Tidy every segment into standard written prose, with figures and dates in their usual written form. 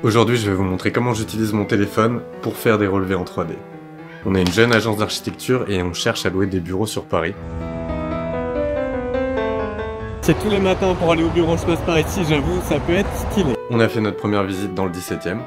Aujourd'hui, je vais vous montrer comment j'utilise mon téléphone pour faire des relevés en 3D. On est une jeune agence d'architecture et on cherche à louer des bureaux sur Paris. C'est tous les matins pour aller au bureau, je passe par ici, j'avoue, ça peut être stylé. On a fait notre première visite dans le 17e.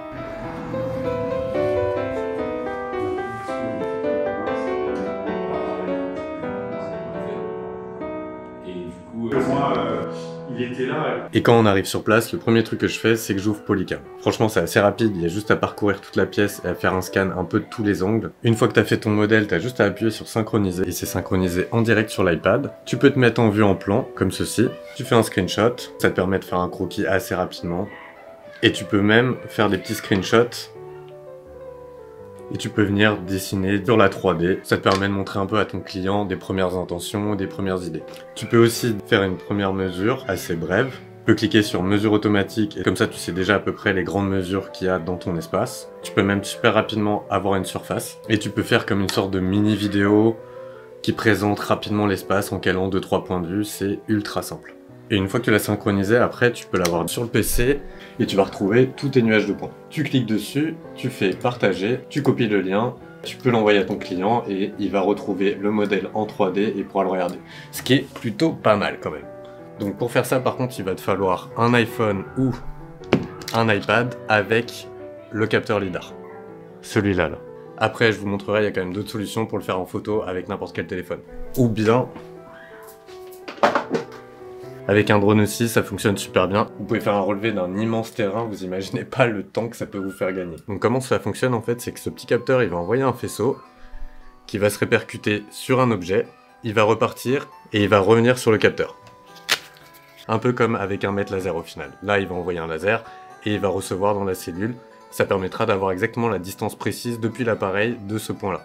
Il était là. Et quand on arrive sur place, le premier truc que je fais, c'est que j'ouvre Polycam. Franchement, c'est assez rapide, il y a juste à parcourir toute la pièce et à faire un scan un peu de tous les angles. Une fois que tu as fait ton modèle, tu as juste à appuyer sur synchroniser et c'est synchronisé en direct sur l'iPad. Tu peux te mettre en vue en plan, comme ceci. Tu fais un screenshot, ça te permet de faire un croquis assez rapidement. Et tu peux même faire des petits screenshots. Et tu peux venir dessiner sur la 3D. Ça te permet de montrer un peu à ton client des premières intentions, des premières idées. Tu peux aussi faire une première mesure assez brève. Tu peux cliquer sur mesure automatique et comme ça tu sais déjà à peu près les grandes mesures qu'il y a dans ton espace. Tu peux même super rapidement avoir une surface. Et tu peux faire comme une sorte de mini vidéo qui présente rapidement l'espace en calant 2-3 points de vue. C'est ultra simple. Et une fois que tu l'as synchronisé, après tu peux l'avoir sur le PC et tu vas retrouver tous tes nuages de points. Tu cliques dessus, tu fais partager, tu copies le lien, tu peux l'envoyer à ton client et il va retrouver le modèle en 3D et pourra le regarder. Ce qui est plutôt pas mal quand même. Donc pour faire ça par contre il va te falloir un iPhone ou un iPad avec le capteur LiDAR. Celui-là là. Après je vous montrerai, il y a quand même d'autres solutions pour le faire en photo avec n'importe quel téléphone. Ou bien avec un drone aussi, ça fonctionne super bien. Vous pouvez faire un relevé d'un immense terrain, vous imaginez pas le temps que ça peut vous faire gagner. Donc comment ça fonctionne en fait, c'est que ce petit capteur, il va envoyer un faisceau qui va se répercuter sur un objet, il va repartir et il va revenir sur le capteur. Un peu comme avec un mètre laser au final. Là, il va envoyer un laser et il va recevoir dans la cellule. Ça permettra d'avoir exactement la distance précise depuis l'appareil de ce point-là.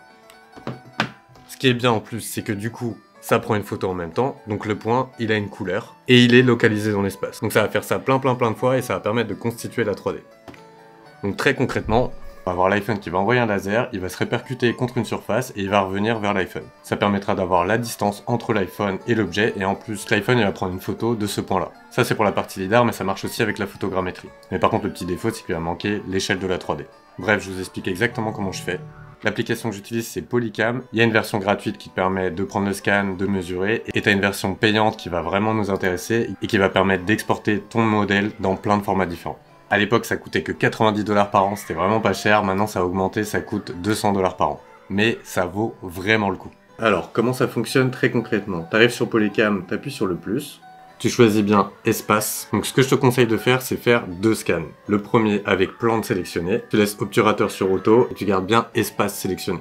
Ce qui est bien en plus, c'est que du coup, ça prend une photo en même temps, donc le point, il a une couleur, et il est localisé dans l'espace. Donc ça va faire ça plein de fois, et ça va permettre de constituer la 3D. Donc très concrètement, on va avoir l'iPhone qui va envoyer un laser, il va se répercuter contre une surface, et il va revenir vers l'iPhone. Ça permettra d'avoir la distance entre l'iPhone et l'objet, et en plus, l'iPhone il va prendre une photo de ce point-là. Ça c'est pour la partie LiDAR, mais ça marche aussi avec la photogrammétrie. Mais par contre, le petit défaut, c'est qu'il va manquer l'échelle de la 3D. Bref, je vous explique exactement comment je fais. L'application que j'utilise c'est Polycam, il y a une version gratuite qui te permet de prendre le scan, de mesurer, et tu as une version payante qui va vraiment nous intéresser et qui va permettre d'exporter ton modèle dans plein de formats différents. À l'époque ça coûtait que 90 $ par an, c'était vraiment pas cher, maintenant ça a augmenté, ça coûte 200 $ par an. Mais ça vaut vraiment le coup. Alors comment ça fonctionne très concrètement? Tu arrives sur Polycam, tu appuies sur le plus. Tu choisis bien espace. Donc ce que je te conseille de faire, c'est faire 2 scans. Le premier avec plante sélectionnée. Tu laisses obturateur sur auto et tu gardes bien espace sélectionné.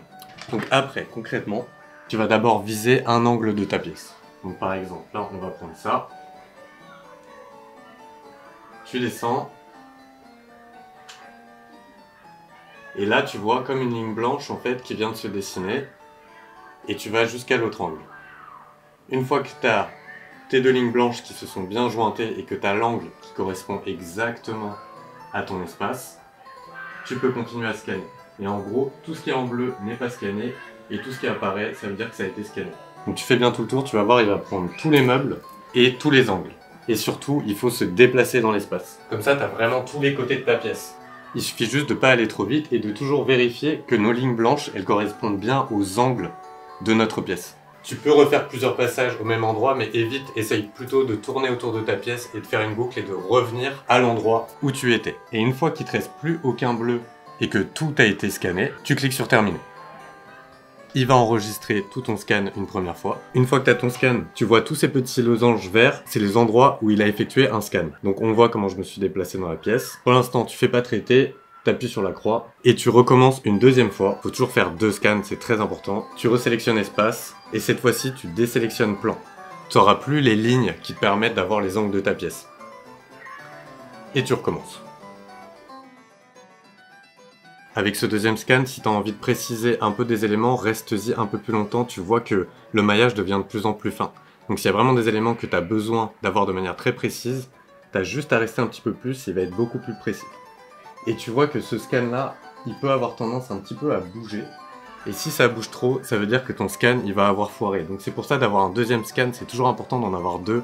Donc après, concrètement, tu vas d'abord viser un angle de ta pièce. Donc par exemple, là on va prendre ça. Tu descends. Et là tu vois comme une ligne blanche en fait qui vient de se dessiner. Et tu vas jusqu'à l'autre angle. Une fois que tu as tes 2 lignes blanches qui se sont bien jointées et que tu as l'angle qui correspond exactement à ton espace, tu peux continuer à scanner. Et en gros, tout ce qui est en bleu n'est pas scanné et tout ce qui apparaît, ça veut dire que ça a été scanné. Donc tu fais bien tout le tour, tu vas voir, il va prendre tous les meubles et tous les angles. Et surtout, il faut se déplacer dans l'espace. Comme ça, tu as vraiment tous les côtés de ta pièce. Il suffit juste de ne pas aller trop vite et de toujours vérifier que nos lignes blanches, elles correspondent bien aux angles de notre pièce. Tu peux refaire plusieurs passages au même endroit, mais évite, essaye plutôt de tourner autour de ta pièce et de faire une boucle et de revenir à l'endroit où tu étais. Et une fois qu'il ne te reste plus aucun bleu et que tout a été scanné, tu cliques sur terminer. Il va enregistrer tout ton scan une première fois. Une fois que tu as ton scan, tu vois tous ces petits losanges verts, c'est les endroits où il a effectué un scan. Donc on voit comment je me suis déplacé dans la pièce. Pour l'instant, tu fais pas traiter. T'appuies sur la croix et tu recommences une deuxième fois. Faut toujours faire 2 scans, c'est très important. Tu resélectionnes espace et cette fois-ci tu désélectionnes plan. Tu n'auras plus les lignes qui te permettent d'avoir les angles de ta pièce. Et tu recommences. Avec ce deuxième scan, si tu as envie de préciser un peu des éléments, reste-y un peu plus longtemps. Tu vois que le maillage devient de plus en plus fin. Donc s'il y a vraiment des éléments que tu as besoin d'avoir de manière très précise, tu as juste à rester un petit peu plus, il va être beaucoup plus précis. Et tu vois que ce scan-là, il peut avoir tendance un petit peu à bouger. Et si ça bouge trop, ça veut dire que ton scan, il va avoir foiré. Donc c'est pour ça d'avoir un deuxième scan, c'est toujours important d'en avoir 2,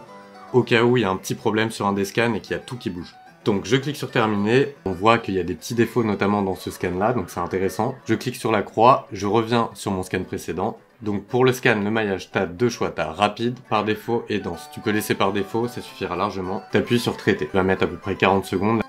au cas où il y a un petit problème sur un des scans et qu'il y a tout qui bouge. Donc je clique sur terminer, on voit qu'il y a des petits défauts notamment dans ce scan là, donc c'est intéressant. Je clique sur la croix, je reviens sur mon scan précédent. Donc pour le scan, le maillage, tu as deux choix, tu as rapide, par défaut et dense. Tu peux laisser par défaut, ça suffira largement. Tu appuies sur traiter, tu vas mettre à peu près 40 secondes.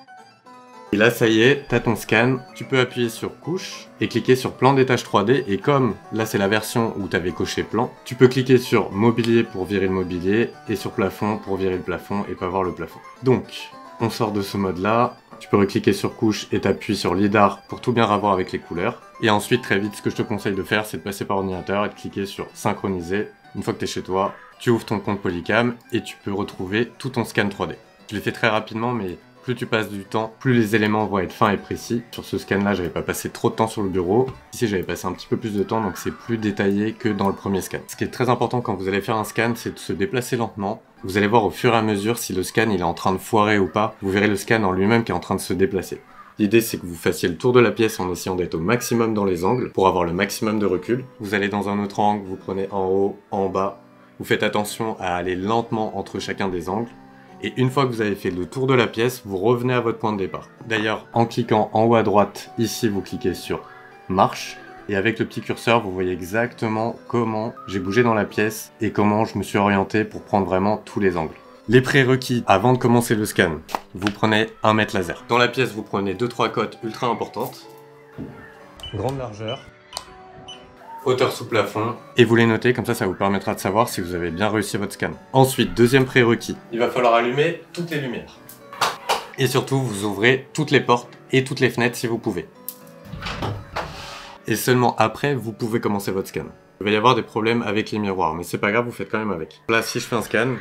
Et là ça y est, tu as ton scan, tu peux appuyer sur couche et cliquer sur plan des tâches 3D et comme là c'est la version où tu avais coché plan, tu peux cliquer sur mobilier pour virer le mobilier et sur plafond pour virer le plafond et pas voir le plafond. Donc on sort de ce mode là, tu peux recliquer sur couche et t'appuies sur lidar pour tout bien revoir avec les couleurs. Et ensuite très vite ce que je te conseille de faire c'est de passer par ordinateur et de cliquer sur synchroniser. Une fois que tu es chez toi, tu ouvres ton compte Polycam et tu peux retrouver tout ton scan 3D. Je l'ai fait très rapidement mais plus tu passes du temps, plus les éléments vont être fins et précis. Sur ce scan-là, j'avais pas passé trop de temps sur le bureau. Ici, j'avais passé un petit peu plus de temps, donc c'est plus détaillé que dans le premier scan. Ce qui est très important quand vous allez faire un scan, c'est de se déplacer lentement. Vous allez voir au fur et à mesure si le scan il est en train de foirer ou pas. Vous verrez le scan en lui-même qui est en train de se déplacer. L'idée, c'est que vous fassiez le tour de la pièce en essayant d'être au maximum dans les angles pour avoir le maximum de recul. Vous allez dans un autre angle, vous prenez en haut, en bas. Vous faites attention à aller lentement entre chacun des angles. Et une fois que vous avez fait le tour de la pièce, vous revenez à votre point de départ. D'ailleurs, en cliquant en haut à droite, ici, vous cliquez sur marche. Et avec le petit curseur, vous voyez exactement comment j'ai bougé dans la pièce et comment je me suis orienté pour prendre vraiment tous les angles. Les prérequis avant de commencer le scan, vous prenez un mètre laser. Dans la pièce, vous prenez 2-3 cotes ultra importantes. Grande largeur. Hauteur sous plafond, et vous les notez, comme ça vous permettra de savoir si vous avez bien réussi votre scan. Ensuite, deuxième prérequis, il va falloir allumer toutes les lumières. Et surtout, vous ouvrez toutes les portes et toutes les fenêtres si vous pouvez. Et seulement après, vous pouvez commencer votre scan. Il va y avoir des problèmes avec les miroirs, mais c'est pas grave, vous faites quand même avec. Là, si je fais un scan,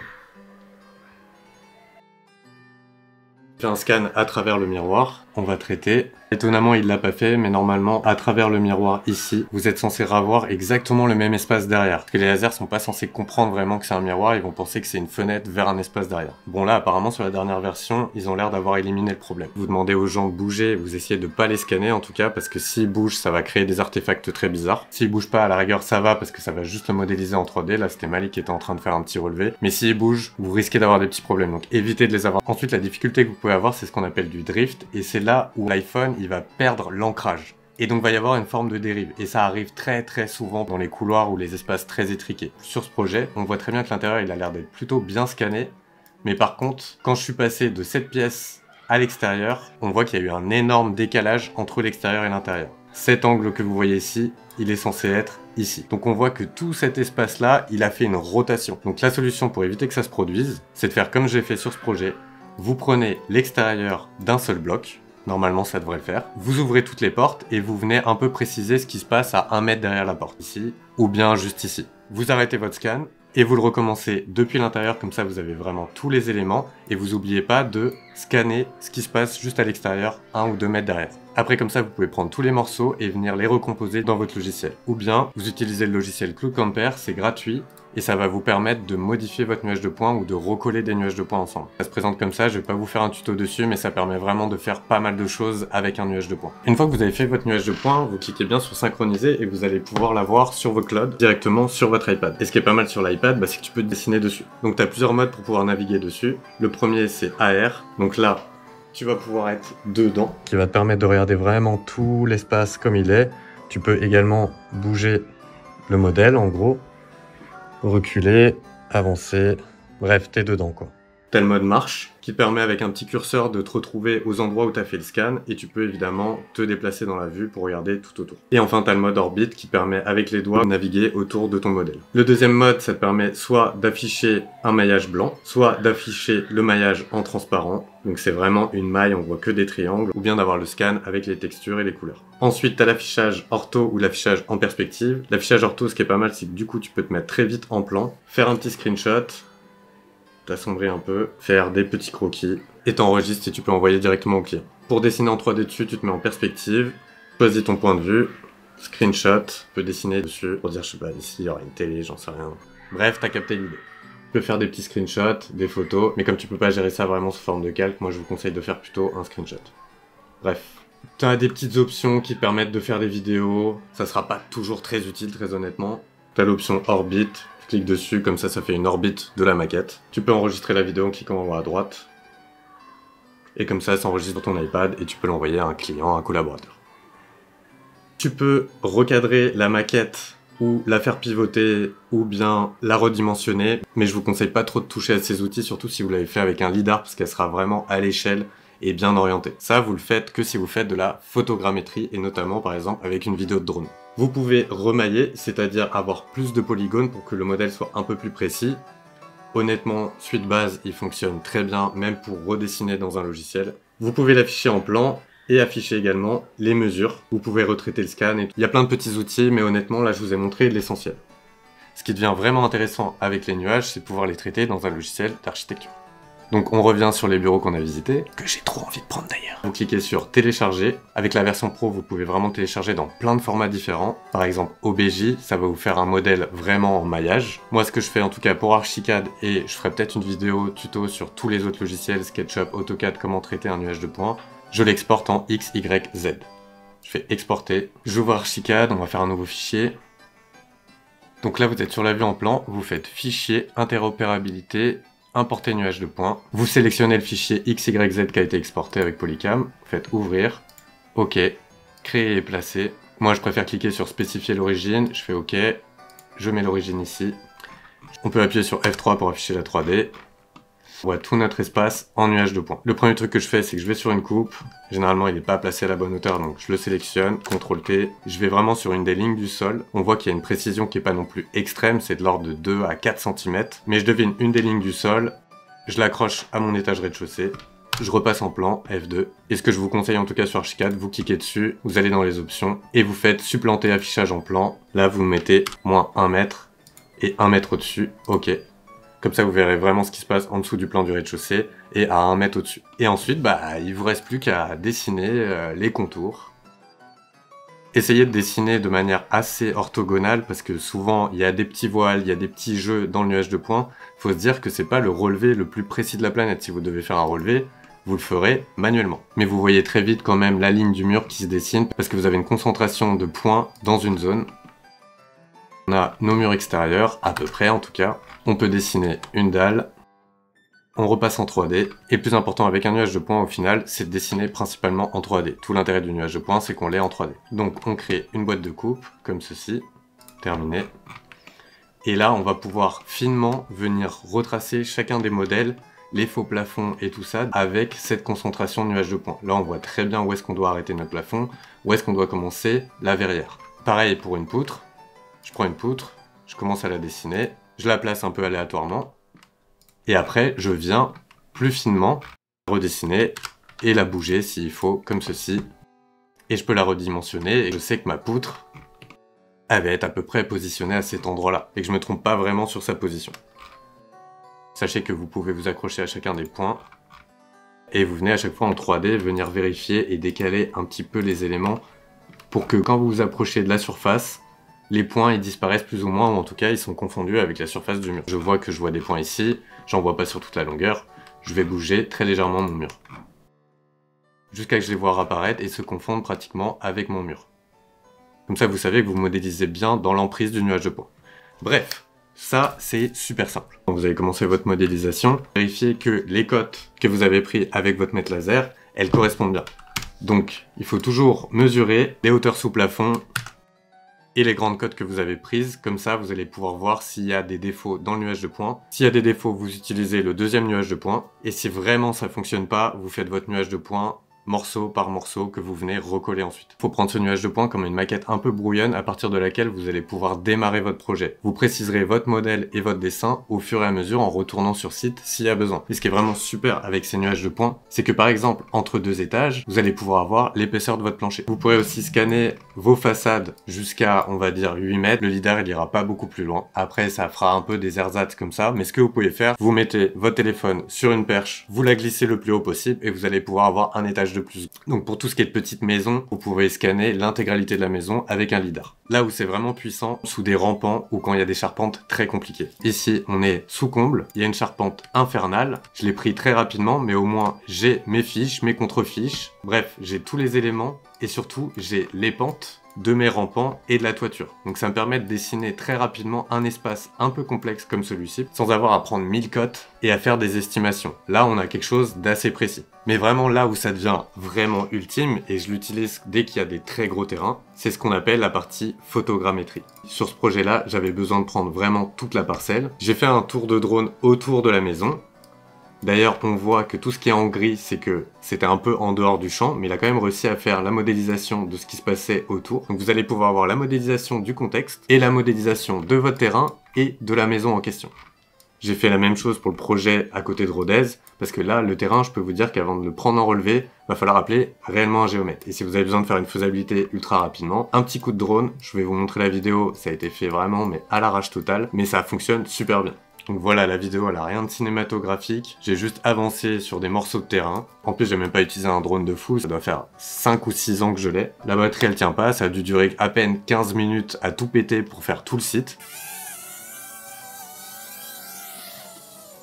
à travers le miroir, on va traiter. Étonnamment, il l'a pas fait, mais normalement, à travers le miroir ici, vous êtes censé avoir exactement le même espace derrière. Parce que les lasers sont pas censés comprendre vraiment que c'est un miroir, ils vont penser que c'est une fenêtre vers un espace derrière. Bon là, apparemment, sur la dernière version, ils ont l'air d'avoir éliminé le problème. Vous demandez aux gens de bouger, vous essayez de pas les scanner en tout cas, parce que s'ils bougent, ça va créer des artefacts très bizarres. S'ils bougent pas, à la rigueur, ça va, parce que ça va juste le modéliser en 3D. Là, c'était Malik qui était en train de faire un petit relevé. Mais s'ils bougent, vous risquez d'avoir des petits problèmes, donc évitez de les avoir. Ensuite, la difficulté que vous pouvez avoir, c'est ce qu'on appelle du drift, et c'est là où l'iPhone, il va perdre l'ancrage. Et donc va y avoir une forme de dérive. Et ça arrive très souvent dans les couloirs ou les espaces très étriqués. Sur ce projet, on voit très bien que l'intérieur il a l'air d'être plutôt bien scanné. Mais par contre, quand je suis passé de cette pièce à l'extérieur, on voit qu'il y a eu un énorme décalage entre l'extérieur et l'intérieur. Cet angle que vous voyez ici, il est censé être ici. Donc on voit que tout cet espace-là, il a fait une rotation. Donc la solution pour éviter que ça se produise, c'est de faire comme j'ai fait sur ce projet. Vous prenez l'extérieur d'un seul bloc. Normalement, ça devrait le faire. Vous ouvrez toutes les portes et vous venez un peu préciser ce qui se passe à 1 mètre derrière la porte. Ici, ou bien juste ici. Vous arrêtez votre scan et vous le recommencez depuis l'intérieur, comme ça vous avez vraiment tous les éléments. Et vous n'oubliez pas de scanner ce qui se passe juste à l'extérieur, 1 ou 2 mètres derrière. Après, comme ça, vous pouvez prendre tous les morceaux et venir les recomposer dans votre logiciel. Ou bien, vous utilisez le logiciel CloudCamper, c'est gratuit. Et ça va vous permettre de modifier votre nuage de points ou de recoller des nuages de points ensemble. Ça se présente comme ça, je vais pas vous faire un tuto dessus, mais ça permet vraiment de faire pas mal de choses avec un nuage de points. Une fois que vous avez fait votre nuage de points, vous cliquez bien sur synchroniser et vous allez pouvoir l'avoir sur vos clouds directement sur votre iPad. Et ce qui est pas mal sur l'iPad, c'est que tu peux dessiner dessus. Donc tu as plusieurs modes pour pouvoir naviguer dessus. Le premier c'est AR, donc là tu vas pouvoir être dedans, qui va te permettre de regarder vraiment tout l'espace comme il est. Tu peux également bouger le modèle en gros. Reculer, avancer, bref, t'es dedans quoi. T'as le mode marche, qui te permet avec un petit curseur de te retrouver aux endroits où t'as fait le scan, et tu peux évidemment te déplacer dans la vue pour regarder tout autour. Et enfin t'as le mode orbite qui permet avec les doigts de naviguer autour de ton modèle. Le deuxième mode, ça te permet soit d'afficher un maillage blanc, soit d'afficher le maillage en transparent, donc c'est vraiment une maille, on voit que des triangles, ou bien d'avoir le scan avec les textures et les couleurs. Ensuite t'as l'affichage ortho ou l'affichage en perspective. L'affichage ortho, ce qui est pas mal, c'est que du coup tu peux te mettre très vite en plan, faire un petit screenshot, t'assombrir un peu, faire des petits croquis, et t'enregistres et tu peux envoyer directement au client. Pour dessiner en 3D dessus, tu te mets en perspective, choisis ton point de vue, screenshot, tu peux dessiner dessus, pour dire, je sais pas, ici il y aura une télé, j'en sais rien. Bref, t'as capté l'idée. Tu peux faire des petits screenshots, des photos, mais comme tu peux pas gérer ça vraiment sous forme de calque, moi je vous conseille de faire plutôt un screenshot. Bref. T'as des petites options qui te permettent de faire des vidéos, ça sera pas toujours très utile, très honnêtement. T'as l'option orbite, tu cliques dessus, comme ça fait une orbite de la maquette. Tu peux enregistrer la vidéo en cliquant en haut à droite. Et comme ça enregistre sur ton iPad et tu peux l'envoyer à un client, à un collaborateur. Tu peux recadrer la maquette ou la faire pivoter ou bien la redimensionner, mais je vous conseille pas trop de toucher à ces outils, surtout si vous l'avez fait avec un lidar parce qu'elle sera vraiment à l'échelle et bien orientée. Ça, vous le faites que si vous faites de la photogrammétrie et notamment par exemple avec une vidéo de drone. Vous pouvez remailler, c'est-à-dire avoir plus de polygones pour que le modèle soit un peu plus précis. Honnêtement, Suite Base, il fonctionne très bien, même pour redessiner dans un logiciel. Vous pouvez l'afficher en plan et afficher également les mesures. Vous pouvez retraiter le scan. Il y a plein de petits outils, mais honnêtement, là, je vous ai montré l'essentiel. Ce qui devient vraiment intéressant avec les nuages, c'est de pouvoir les traiter dans un logiciel d'architecture. Donc on revient sur les bureaux qu'on a visités, que j'ai trop envie de prendre d'ailleurs. Vous cliquez sur télécharger. Avec la version pro, vous pouvez vraiment télécharger dans plein de formats différents. Par exemple, OBJ, ça va vous faire un modèle vraiment en maillage. Moi, ce que je fais en tout cas pour Archicad, et je ferai peut-être une vidéo tuto sur tous les autres logiciels, SketchUp, AutoCAD, comment traiter un nuage de points, je l'exporte en X, Y, Z. Je fais exporter, j'ouvre Archicad, on va faire un nouveau fichier. Donc là, vous êtes sur la vue en plan, vous faites fichier, interopérabilité, importer nuage de points. Vous sélectionnez le fichier XYZ qui a été exporté avec Polycam. Vous faites ouvrir. OK. Créer et placer. Moi, je préfère cliquer sur spécifier l'origine. Je fais OK. Je mets l'origine ici. On peut appuyer sur F3 pour afficher la 3D. On voit tout notre espace en nuage de points. Le premier truc que je fais, c'est que je vais sur une coupe. Généralement, il n'est pas placé à la bonne hauteur, donc je le sélectionne. CTRL-T. Je vais vraiment sur une des lignes du sol. On voit qu'il y a une précision qui n'est pas non plus extrême. C'est de l'ordre de 2 à 4 cm. Mais je devine une des lignes du sol. Je l'accroche à mon étage rez-de-chaussée. Je repasse en plan, F2. Et ce que je vous conseille en tout cas sur Archicad, vous cliquez dessus, vous allez dans les options et vous faites supplanter affichage en plan. Là, vous mettez moins 1 mètre et 1 mètre au-dessus. OK. Comme ça, vous verrez vraiment ce qui se passe en dessous du plan du rez-de-chaussée et à 1 mètre au-dessus. Et ensuite, il vous reste plus qu'à dessiner les contours. Essayez de dessiner de manière assez orthogonale parce que souvent, il y a des petits voiles, il y a des petits jeux dans le nuage de points. Il faut se dire que c'est pas le relevé le plus précis de la planète. Si vous devez faire un relevé, vous le ferez manuellement. Mais vous voyez très vite quand même la ligne du mur qui se dessine parce que vous avez une concentration de points dans une zone. On a nos murs extérieurs, à peu près en tout cas. On peut dessiner une dalle. On repasse en 3D. Et plus important avec un nuage de points au final, c'est de dessiner principalement en 3D. Tout l'intérêt du nuage de points, c'est qu'on l'ait en 3D. Donc on crée une boîte de coupe, comme ceci. Terminé. Et là, on va pouvoir finement venir retracer chacun des modèles, les faux plafonds et tout ça, avec cette concentration de nuage de points. Là, on voit très bien où est-ce qu'on doit arrêter notre plafond, où est-ce qu'on doit commencer la verrière. Pareil pour une poutre. Je prends une poutre, je commence à la dessiner, je la place un peu aléatoirement, et après je viens plus finement redessiner et la bouger s'il faut, comme ceci, et je peux la redimensionner, et je sais que ma poutre, elle va être à peu près positionnée à cet endroit-là, et que je me trompe pas vraiment sur sa position. Sachez que vous pouvez vous accrocher à chacun des points, et vous venez à chaque fois en 3D venir vérifier et décaler un petit peu les éléments, pour que quand vous vous approchez de la surface, les points ils disparaissent plus ou moins, ou en tout cas ils sont confondus avec la surface du mur. Je vois que je vois des points ici, j'en vois pas sur toute la longueur, je vais bouger très légèrement mon mur. Jusqu'à ce que je les vois apparaître et se confondre pratiquement avec mon mur. Comme ça vous savez que vous modélisez bien dans l'emprise du nuage de points. Bref, ça c'est super simple. Quand vous avez commencé votre modélisation, vérifiez que les cotes que vous avez prises avec votre mètre laser, elles correspondent bien. Donc il faut toujours mesurer les hauteurs sous plafond, et les grandes cotes que vous avez prises, comme ça vous allez pouvoir voir s'il y a des défauts dans le nuage de points. S'il y a des défauts, vous utilisez le deuxième nuage de points, et si vraiment ça fonctionne pas, vous faites votre nuage de points morceau par morceau que vous venez recoller ensuite. Il faut prendre ce nuage de points comme une maquette un peu brouillonne à partir de laquelle vous allez pouvoir démarrer votre projet. Vous préciserez votre modèle et votre dessin au fur et à mesure en retournant sur site s'il y a besoin. Et ce qui est vraiment super avec ces nuages de points, c'est que par exemple, entre deux étages, vous allez pouvoir avoir l'épaisseur de votre plancher. Vous pourrez aussi scanner vos façades jusqu'à, on va dire, 8 mètres. Le lidar, il ira pas beaucoup plus loin. Après, ça fera un peu des ersatz comme ça, mais ce que vous pouvez faire, vous mettez votre téléphone sur une perche, vous la glissez le plus haut possible et vous allez pouvoir avoir un étage de plus. Donc pour tout ce qui est de petite maison, vous pouvez scanner l'intégralité de la maison avec un lidar. Là où c'est vraiment puissant, sous des rampants ou quand il y a des charpentes très compliquées. Ici, on est sous comble, il y a une charpente infernale. Je l'ai pris très rapidement, mais au moins j'ai mes fiches, mes contre-fiches. Bref, j'ai tous les éléments et surtout j'ai les pentes de mes rampants et de la toiture. Donc ça me permet de dessiner très rapidement un espace un peu complexe comme celui-ci, sans avoir à prendre 1000 cotes et à faire des estimations. Là, on a quelque chose d'assez précis. Mais vraiment là où ça devient vraiment ultime, et je l'utilise dès qu'il y a des très gros terrains, c'est ce qu'on appelle la partie photogrammétrie. Sur ce projet-là, j'avais besoin de prendre vraiment toute la parcelle. J'ai fait un tour de drone autour de la maison. D'ailleurs, on voit que tout ce qui est en gris, c'est que c'était un peu en dehors du champ, mais il a quand même réussi à faire la modélisation de ce qui se passait autour. Donc vous allez pouvoir avoir la modélisation du contexte et la modélisation de votre terrain et de la maison en question. J'ai fait la même chose pour le projet à côté de Rodez, parce que là, le terrain, je peux vous dire qu'avant de le prendre en relevé, va falloir appeler réellement un géomètre. Et si vous avez besoin de faire une faisabilité ultra rapidement, un petit coup de drone, je vais vous montrer la vidéo, ça a été fait vraiment, mais à l'arrache totale, mais ça fonctionne super bien. Donc voilà, la vidéo elle a rien de cinématographique, j'ai juste avancé sur des morceaux de terrain. En plus j'ai même pas utilisé un drone de fou, ça doit faire 5 ou 6 ans que je l'ai. La batterie elle tient pas, ça a dû durer à peine 15 minutes à tout péter pour faire tout le site.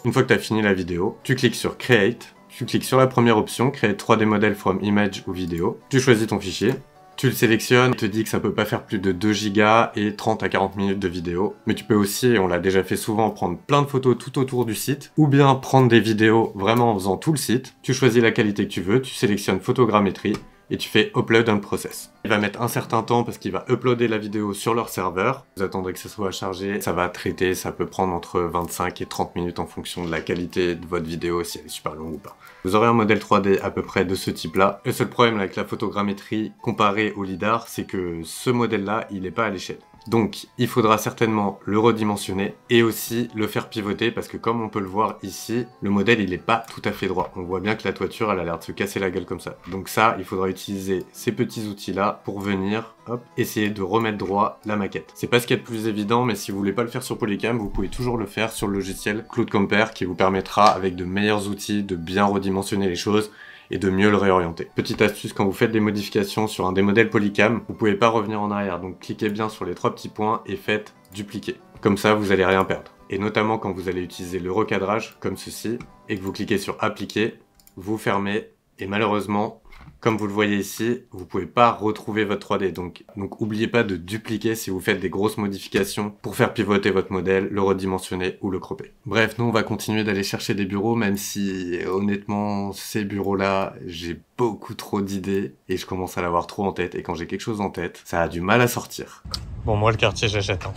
Une fois que tu as fini la vidéo, tu cliques sur Create, tu cliques sur la première option, Create 3D Model from Image ou Vidéo, tu choisis ton fichier. Tu le sélectionnes, te dit que ça peut pas faire plus de 2 Go et 30 à 40 minutes de vidéo. Mais tu peux aussi, et on l'a déjà fait souvent, prendre plein de photos tout autour du site, ou bien prendre des vidéos vraiment en faisant tout le site. Tu choisis la qualité que tu veux, tu sélectionnes photogrammétrie, et tu fais Upload and Process. Il va mettre un certain temps parce qu'il va uploader la vidéo sur leur serveur. Vous attendrez que ça soit chargé, ça va traiter, ça peut prendre entre 25 et 30 minutes en fonction de la qualité de votre vidéo, si elle est super longue ou pas. Vous aurez un modèle 3D à peu près de ce type-là. Le seul problème avec la photogrammétrie comparé au lidar, c'est que ce modèle-là, il n'est pas à l'échelle. Donc, il faudra certainement le redimensionner et aussi le faire pivoter parce que comme on peut le voir ici, le modèle il est pas tout à fait droit. On voit bien que la toiture elle a l'air de se casser la gueule comme ça. Donc ça, il faudra utiliser ces petits outils-là pour venir, hop, essayer de remettre droit la maquette. C'est pas ce qu'il y a de plus évident, mais si vous voulez pas le faire sur Polycam, vous pouvez toujours le faire sur le logiciel Cloud Compare qui vous permettra avec de meilleurs outils de bien redimensionner les choses et de mieux le réorienter. Petite astuce, quand vous faites des modifications sur un des modèles Polycam, vous pouvez pas revenir en arrière, donc cliquez bien sur les 3 petits points et faites dupliquer. Comme ça, vous allez rien perdre. Et notamment quand vous allez utiliser le recadrage, comme ceci, et que vous cliquez sur appliquer, vous fermez, et malheureusement, comme vous le voyez ici, vous pouvez pas retrouver votre 3D, donc oubliez pas de dupliquer si vous faites des grosses modifications pour faire pivoter votre modèle, le redimensionner ou le cropper. Bref, nous on va continuer d'aller chercher des bureaux, même si honnêtement ces bureaux-là, j'ai beaucoup trop d'idées et je commence à l'avoir trop en tête, et quand j'ai quelque chose en tête, ça a du mal à sortir. Bon, moi le quartier j'achète. Hein.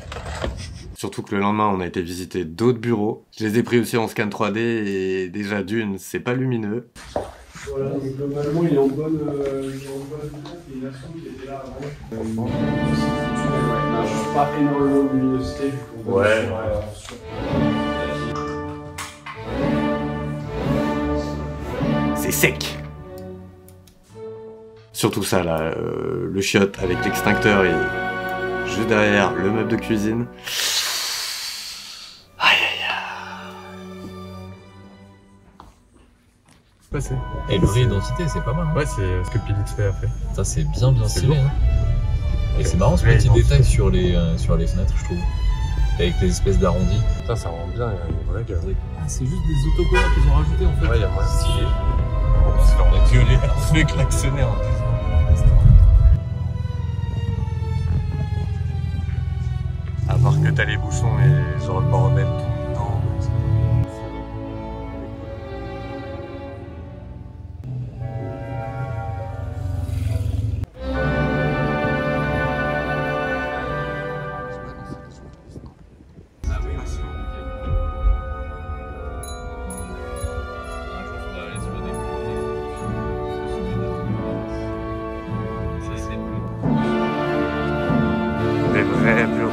Surtout que le lendemain, on a été visiter d'autres bureaux. Je les ai pris aussi en scan 3D et déjà d'une, c'est pas lumineux. Voilà, donc globalement il est en bonne état, et il a son qui était là avant. Pas énormément de luminosité vu qu'on ouais. C'est sec. Surtout ça là, le chiotte avec l'extincteur et juste derrière le meuble de cuisine. Passé. Et le réidentité, c'est pas mal. Hein. Ouais, c'est ce que Pixpay a fait. Ça, c'est bien stylé. Hein. Et c'est marrant ce petit détail sur les fenêtres, je trouve. Avec les espèces d'arrondis. Putain, ça rend bien, il y a une vraie gueule. Ah, c'est juste des autocollants qu'ils ont rajoutés en fait. Ouais, il y a moins stylé. En plus, là, on a gueulé, on fait klaxonner en disant. À part que t'as les bouchons et genre le bordel tout le temps. Des vrais purs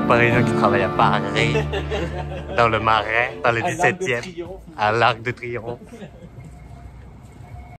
parisiens qui travaillent à Paris, dans le Marais, dans le 17e, à l'Arc de Triomphe.